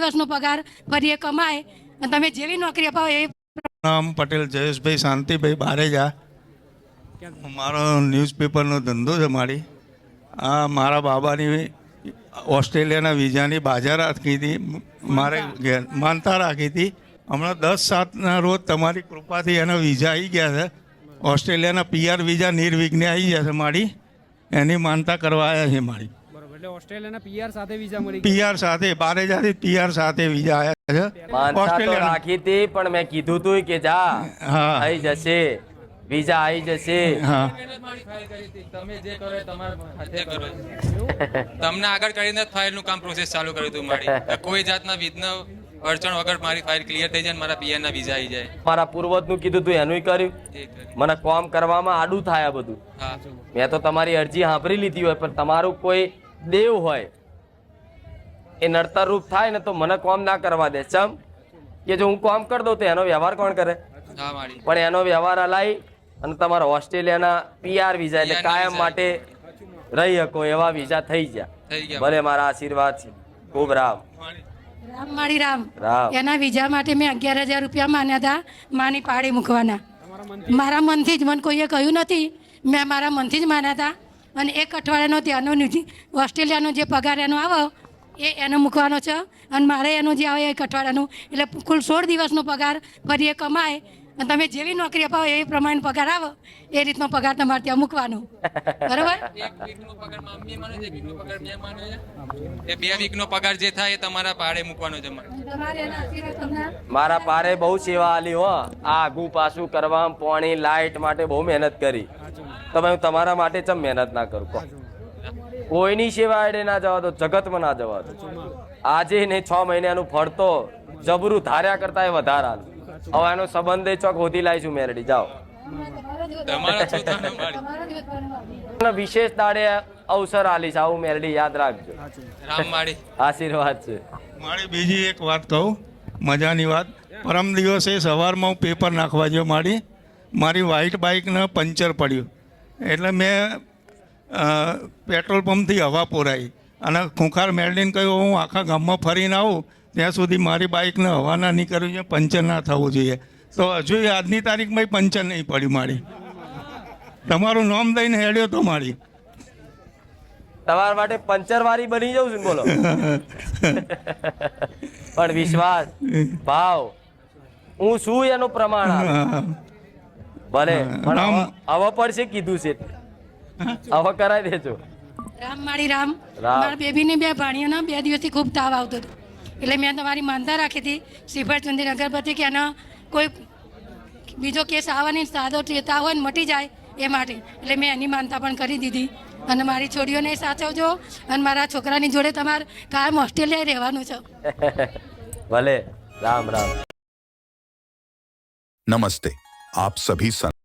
દિવસનો પગાર ફરી એ કમાય અને તમે જેવી નોકરી અપાવો એ. નામ પટેલ જયેશભાઈ શાંતિભાઈ બારેજા. મારો ન્યૂઝપેપરનો ધંધો છે. મારા બાબાની ઓસ્ટ્રેલિયાના વિઝાની બાજા રાખી હતી, મારે ઘેર માનતા રાખી હતી. હમણાં 10/7ના રોજ તમારી કૃપાથી એના વિઝા આવી ગયા છે. ઓસ્ટ્રેલિયાના PR વિઝા નિર્વિઘ્ને આવી ગયા છે. એની માનતા કરવા આવ્યા છે. એટલે ઓસ્ટ્રેલિયાના PR સાથે વિઝા મળી PR સાથે બારેજાથી PR સાથે વિઝા આવ્યા છે. માનતા તો રાખી હતી, પણ મેં કીધું તું કે જા આવી જશે, વિઝા આવી જશે. હા, તમે જે કરો તમને આગળ કરીને ફાઇલનું કામ પ્રોસેસ ચાલુ કર્યું હતું. મારી કોઈ જાતના વિઘ્ન અડચણ વગર મારી ફાઇલ ક્લિયર થઈ જાય, મારા PR ના વિઝા આવી જાય. મારા પૂર્વજનું કીધું તું એનું કર્યું. મને કામ કરવામાં આડું થાય આ બધું. મેં તો તમારી અરજી સાંભળી લીધી હોય, પણ તમારું કોઈ દેવ હોય એ નડતર રૂપ થાય ને તો મને કામ ના કરવા દે. ચમ કે જો હું કામ કરી દઉં તો એનો વ્યવહાર કોણ કરે? પણ એનો વ્યવહાર હલાઈ અને તમારા ઓસ્ટ્રેલિયાના PR વિઝા એટલે કાયમ માટે રહી શકો એવા વિઝા થઈ ગયા. ભલે મારા આશીર્વાદ છે. ખૂબ રામ રામ માળી રામ. એના વિઝા માટે મેં 11,000 રૂપિયા માન્યા હતા, માની પાડી મૂકવાના. મારા મનથી જ, મને કોઈએ કહ્યું નથી, મેં મારા મનથી જ માન્યા હતા. અને 1 અઠવાડિયાનો ત્યાંનો ઓસ્ટ્રેલિયાનો જે પગાર એનો આવો એનો મૂકવાનો છે. અને મારે એનું જે આવે 1 અઠવાડિયાનું એટલે કુલ 16 દિવસનો પગાર ફરી એ કમાય અને તમે જેવી નોકરી અપાવો એ પ્રમાણે પગાર આવો એ રીતનો પગાર તમારે ત્યાં મૂકવાનો. બરાબર? 1 વીકનો પગાર મમ્મી માને છે, 1 વીકનો પગાર મેં માને છે. એ 2 વીકનો પગાર જે થાય એ તમારા પાડે મૂકવાનો છે. મારા પારે બહુ સેવા આલી હો. આ આગું પાછું કરવા, પાણી લાઇટ માટે બહુ મહેનત કરી. તમે હું તમારા માટે ચમ મહેનત ના કરું? કોઈની સેવા આડે ના જવા દો, જગતમાં ના જવા દો. આજે ને 6 મહિનાનું ફળ તો જબરું ધાર્યા કરતા એ વધારે હાલ. હવે એનો સંબંધ ચોક હોતી લાવીશું મેરડી. જાઓ વિશેષ દાડે અવસર આલીશ આવું મેરડી, યાદ રાખજો. આશીર્વાદ છે. મારી બીજી એક વાત કહું, મજાની વાત. પરમ દિવસે સવારમાં હું પેપર નાખવા ગયો. મારી વ્હાઇટ બાઇકને પંચર પડ્યું એટલે મેં પેટ્રોલ પંપથી હવા પુરાઈ અને ખૂંખાર મેળવીને કહ્યું હું આખા ગામમાં ફરીને આવું ત્યાં સુધી મારી બાઇકને હવા ના નીકળવી જોઈએ, પંચર ના થવું જોઈએ. તો હજુ આજની તારીખમાં પંચર નહીં પડ્યું. તમારું નામ દઈને હેડ્યો તો તમારા માટે પંચર વાળી બની જાઉં છું. બોલો. પણ વિશ્વાસ, ભાવ, હું શું એનું પ્રમાણ ભલે હવે પડશે કીધું છે, હવે કરાવી દેજો. રામ માળી રામ. મારા બેબીને 2 ભાણીઓના 2 દિવસથી ખૂબ તાવ આવતો હતો એટલે મેં તમારી માનતા રાખી હતી શ્રીફળ ચંદ્ર અગરબત્તી કે એનો કોઈ બીજો કેસ આવવાની સાદો ચેતા હોય ને મટી જાય એ માટે. એટલે મેં એની માનતા પણ કરી દીધી. અને મારી છોડીઓને સાચવજો અને મારા છોકરાની જોડે તમારે કાયમ ઓસ્ટ્રેલિયા રહેવાનું છે. ભલે. રામ રામ. नमस्ते, आप सभी